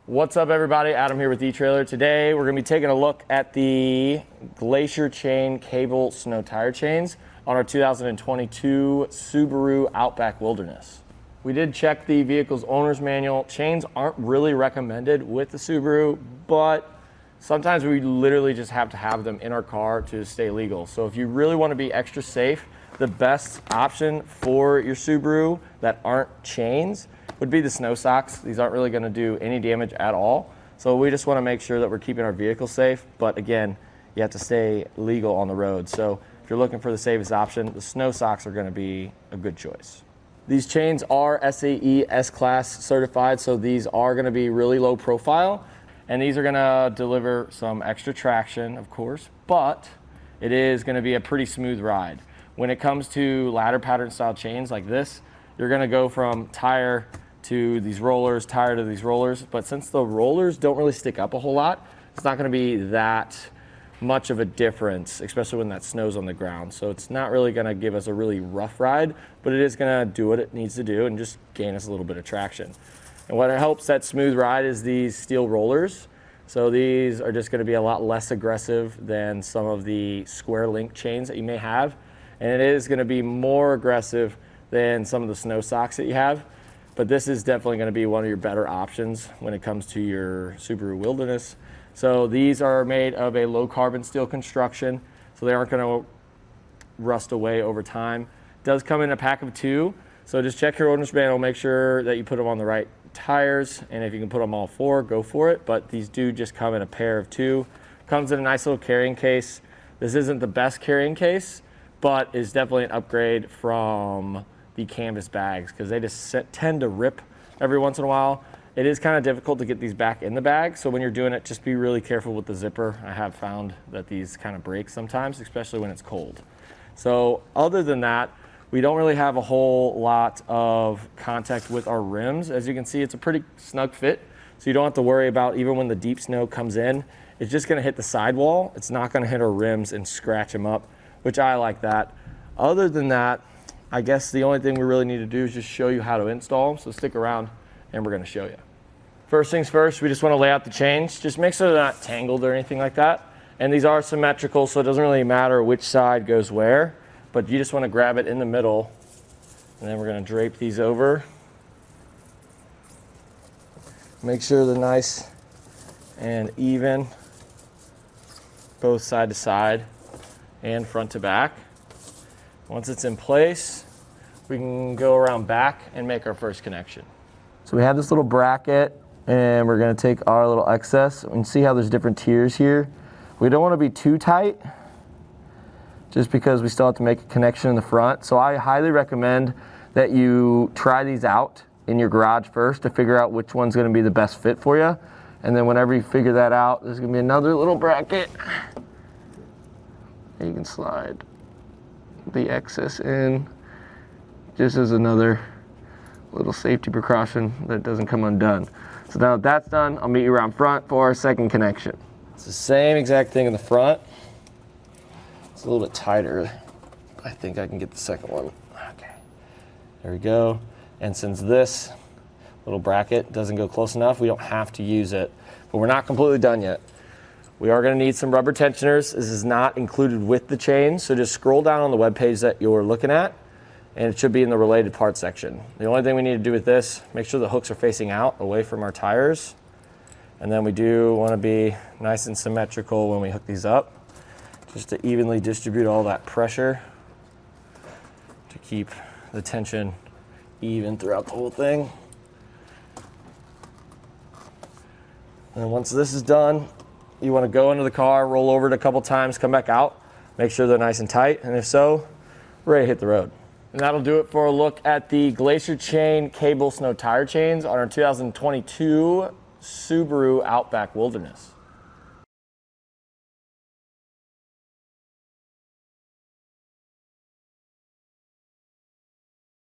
What's up, everybody? Adam here with eTrailer. Today we're going to be taking a look at the Glacier Chain Cable Snow Tire Chains on our 2022 Subaru Outback Wilderness. We did check the vehicle's owner's manual. Chains aren't really recommended with the Subaru, but sometimes we literally just have to have them in our car to stay legal. So if you really want to be extra safe, the best option for your Subaru that aren't chains would be the snow socks. These aren't really going to do any damage at all. So we just want to make sure that we're keeping our vehicle safe. But again, you have to stay legal on the road. So if you're looking for the safest option, the snow socks are going to be a good choice. These chains are SAE S class certified. So these are going to be really low profile. And these are going to deliver some extra traction, of course. But it is going to be a pretty smooth ride. When it comes to ladder pattern style chains like this, you're going to go from tire to these rollers, tire to these rollers. But since the rollers don't really stick up a whole lot, it's not going to be that much of a difference, especially when that snow's on the ground. So it's not really going to give us a really rough ride, but it is going to do what it needs to do and just gain us a little bit of traction. And what helps that smooth ride is these steel rollers. So these are just going to be a lot less aggressive than some of the square link chains that you may have. And it is going to be more aggressive than some of the snow socks that you have. But this is definitely going to be one of your better options when it comes to your Subaru Wilderness. So these are made of a low carbon steel construction, so they aren't going to rust away over time. It does come in a pack of 2, so just check your owner's manual, make sure that you put them on the right tires, and if you can put them all 4, go for it. But these do just come in a pair of 2. Comes in a nice little carrying case. This isn't the best carrying case, but is definitely an upgrade from the canvas bags because they just tend to rip every once in a while. It is kind of difficult to get these back in the bag, so when you're doing it, just be really careful with the zipper. I have found that these kind of break sometimes, especially when it's cold. So other than that, we don't really have a whole lot of contact with our rims. As you can see, it's a pretty snug fit, so you don't have to worry about, even when the deep snow comes in, it's just going to hit the sidewall. It's not going to hit our rims and scratch them up, which I like that. Other than that, I guess the only thing we really need to do is just show you how to install them. So stick around and we're going to show you. First things first, we just want to lay out the chains. Just make sure they're not tangled or anything like that. And these are symmetrical, so it doesn't really matter which side goes where, but you just want to grab it in the middle. And then we're going to drape these over. Make sure they're nice and even, both side to side and front to back. Once it's in place, we can go around back and make our first connection. So we have this little bracket, and we're going to take our little excess and see how there's different tiers here. We don't want to be too tight just because we still have to make a connection in the front. So I highly recommend that you try these out in your garage first to figure out which one's going to be the best fit for you. And then whenever you figure that out, there's going to be another little bracket. You can slide the excess in just as another little safety precaution that doesn't come undone. So now that that's done, I'll meet you around front for our second connection. It's the same exact thing in the front. It's a little bit tighter. I think I can get the second one. Okay, there we go. And since this little bracket doesn't go close enough, we don't have to use it, but we're not completely done yet. We are going to need some rubber tensioners. This is not included with the chain, so just scroll down on the webpage that you're looking at, and it should be in the related parts section. The only thing we need to do with this, make sure the hooks are facing out away from our tires, and then we do want to be nice and symmetrical when we hook these up, just to evenly distribute all that pressure to keep the tension even throughout the whole thing. And once this is done, you want to go into the car, roll over it a couple times, come back out, make sure they're nice and tight, and if so, we're ready to hit the road. And that'll do it for a look at the Glacier Chain Cable Snow Tire Chains on our 2022 Subaru Outback Wilderness.